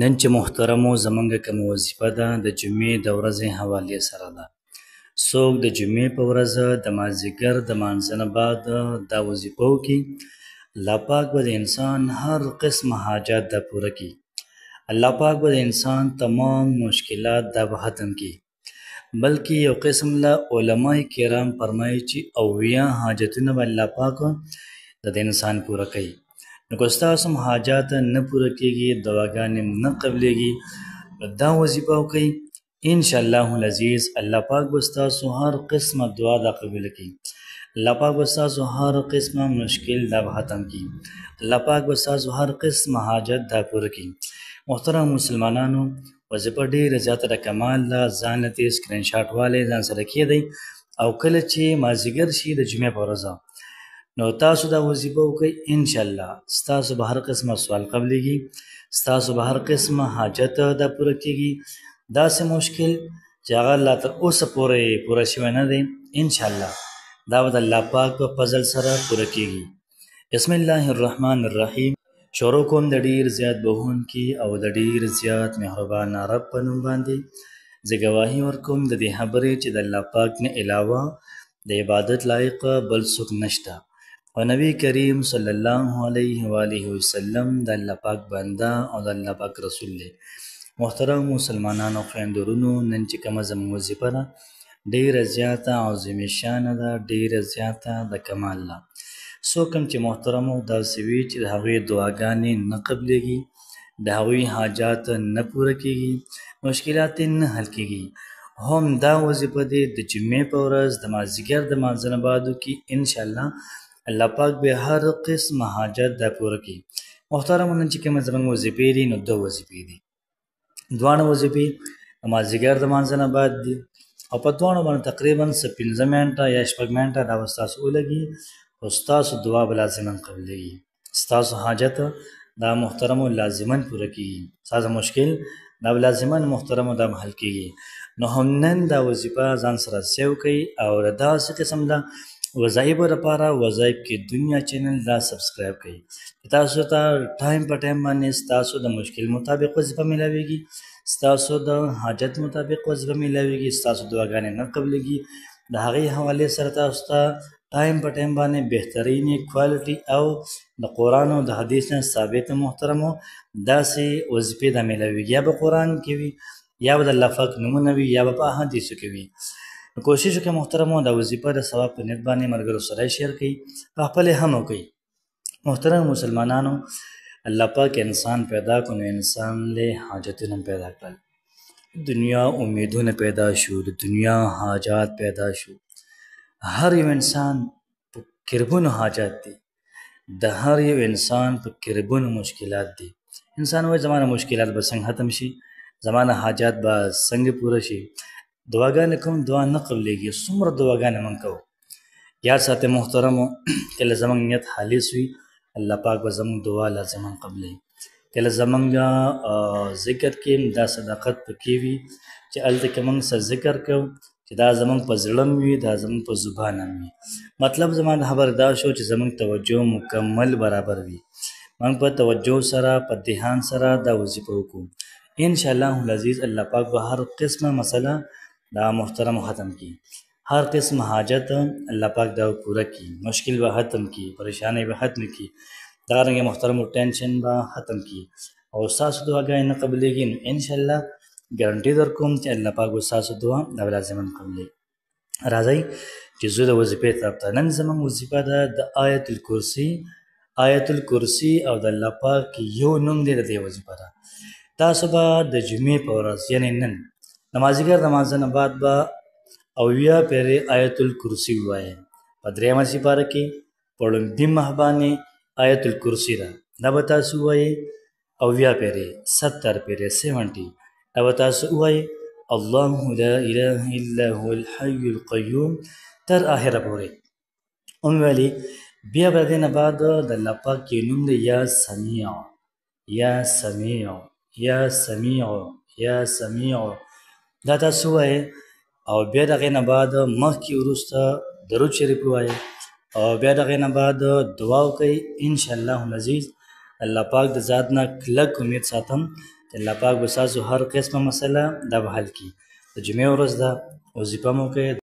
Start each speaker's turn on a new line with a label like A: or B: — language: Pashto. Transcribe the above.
A: نن چې محترمو زمونږ کومه وظیفه ده د جمعې د ورځې حوالې سره ده. څوک د جمعې په ورځ د مازدیګر د مانځه نه بعد دا وظیفه وکړي، الله پاک به د انسان هر قسم حاجات دا پوره کړي. الله پاک به د انسان تمام مشکلات دا به ختم کړي. بلکې یو قسم له علماء کرام فرمایي چې 80 حاجتونه به الله پاک د انسان پوره کوي. نو که ستاسو هم حاجات نه پوره کېږي، دعاګانې نه قبلېږي، نو دا وظیفه وکړئ. انشاءالله العزیز الله پاک به ستاسو هر قسمه دعا دا قبوله کړي. الله پاک به ستاسو هر قسمه مشکل دا به ختم کړي. الله پاک به ستاسو هر قسمه حاجت دا پوره کړي. محترم مسلمانانو، وظیفه ډېره زیاته د کمال ده. ځان له ترې سکرین شاټ والی ځان سره کېدئ، او کله چې مازدیګر شي د جمعې په ورځ نو تاسو دا وظیفه وکړئ. انشاءالله ستاسو به هر قسمه سوال قبلېږي، ستاسو به هر قسمه حاجت دا پوره کېږي. داسې مشکل چې هغه لا تر اوسه پورې پوره شوی نه دی، انشاءالله دا به د الله پاک په فضل سره پوره کېږي. بسم الله الرحمن الرحیم. شروع کوم د ډېر زیات بخښونکي او د ډېر زیات مهربان رب په نوم باندې. زه ګواهي ورکوم د دې خبرې چې د الله پاک نه علاوه د عبادت لایق بل څوک نشته، او نبی کریم صلی الله علیه و آله وسلم د الله پاک بنده او د الله پاک رسول دی. محترم مسلمانانو خویندورونو، نن چې کومه زموږ وظیفه ده ډېره زیاته عظیم شانه ده، ډېره زیاته د کمال ده. څوک هم چې محترمو داسې وي چې د هغوی دعاګانې نه قبلېږي، د هغوی حاجات نه پوره کېږي، مشکلات یې نه حل کېږي، هم دا وظیفه دی د جمعې په ورځ د مازدیګر د مانځه نه بعد وکړي. انشاءالله الله پاک به هر قسم حاجت دا پوره کړي. محترمو، نن چې کومه زموږ وظیفې دي نو 2 وظیفې دي. دواړه وظیفې د مازدیګر د مانځه نه بعد دي، او په دواړو باندې تقریبا 15 منټه یا 6 منټه دا به ستاسو ولګي، او ستاسو دعا به لازما قبلېږي. ستاسو حاجت دا محترمو لازما پوره کېږي، ستاسو مشکل دا به لازما محترمو دا حل کېږي. نو هم نن دا وظیفه ځان سره سیو کوئ، او د داسې قسم ده وظایفو لپاره وظایف کې دنیا چینل دا سبسکرایب کړئ، چې تاسو ته ټایم په ټایم باندې ستاسو د مشکل مطابق وظیفه میلاویږي، ستاسو د حاجت مطابق وظیفه میلاویږي، ستاسو دعاګانې نه قبلېږي. د هغې حوالې سره تاسو ته ټایم په ټایم باندې بهترینې کوالټي او د قرآن او د حدیث نه ثابت محترمو داسې وظیفې دا میلاویږي. یا به قرآن کې وي، یا به د الله پاک نومونه وي، یا به په احادیثو کې وي. نو کوشش وکړئ محترمو دا وظیفه د ثواب په نیت باندې ملګرو سره شیر کړئ، په خپل هم وکړئ. محترم مسلمانانو، الله پاک انسان پیدا کړ، نو انسان له حاجتونه پیدا کړل، دنیا امیدونه پیدا شو، د دنیا حاجات پیدا شو. هر یو انسان په کربونو حاجات دي، د هر یو انسان په کربونو مشکلات دي. انسان وایي زمانه مشکلات به څنګه ختم شي، زمانه حاجات به څنګه پوره شي. دعاګانې کوم دعا نه قبلېږي، څومره دعاګانې موږ کوو. یاد ساتئ محترمو، کله زموږ نیت خالص وي الله پاک به زموږ دعا لازما قبلوي. کله زموږ ذکر کې دا صداقت پکې وي چې هلته کې موږ څه ذکر کوو چې دا زموږ په زړه هم وي، دا زموږ په زبان هم وي. مطلب زما د خبر دا شو چې زموږ توجه مکمل برابر وي، موږ په توجه سره په دهان سره دا وظیفه وکړو. انشاءالله العزیز الله پاک به هر قسمه مسله دا محترم ختم کی، هر قسم حاجت الله پاک دا پوره کی، مشکل به ختم کی، پریشانی به ختم کی، دارنګ محترم ټینشن به ختم کی، او ستاسو دعاګانې نه قبلېږي نو انشاءالله ګارنټي در کوم چې الله پاک به ستاسو دعا دا لازما قبلوي. راځئ چې زه د وظیفې طرف ته. نن زموږ وظیفه ده د آیت الکرسي. آیت الکرسي او د الله پاک یو نوم دی د دې وظیفه ده. تاسو به د جمعې په ورځ یعنې نن د مازدیګر د مانځه نه بعد به 80 پیرې آیت الکرسي ووایئ. په 3مه سپاره کې په لومړي مخ باندې آیت الکرسي ده، دا به تاسو ووایئ 80 پیرې، 70 پیرې، 70. دا به تاسو ووایئ الله لا اله الا هو الحي القیوم تر آخره پورې. ومویلې بیا به د دې نه بعد د الله پاک یو نوم دی یا سمیع، یا سمیع، یا سمیع، یا سمیع. دا تاسو ووایئ، او بیا د هغې نه بعد مخکې وروسته درود شریف ووایئ، او بیا د هغې نه بعد دعا وکئ. انشاءالله العزیز الله پاک د ذات نه کلک امید ساتم الله پاک به ستاسو هر قسمه مسله دا به حل کړي. د جمعې ورځ ده، وظیفه مو کوئ،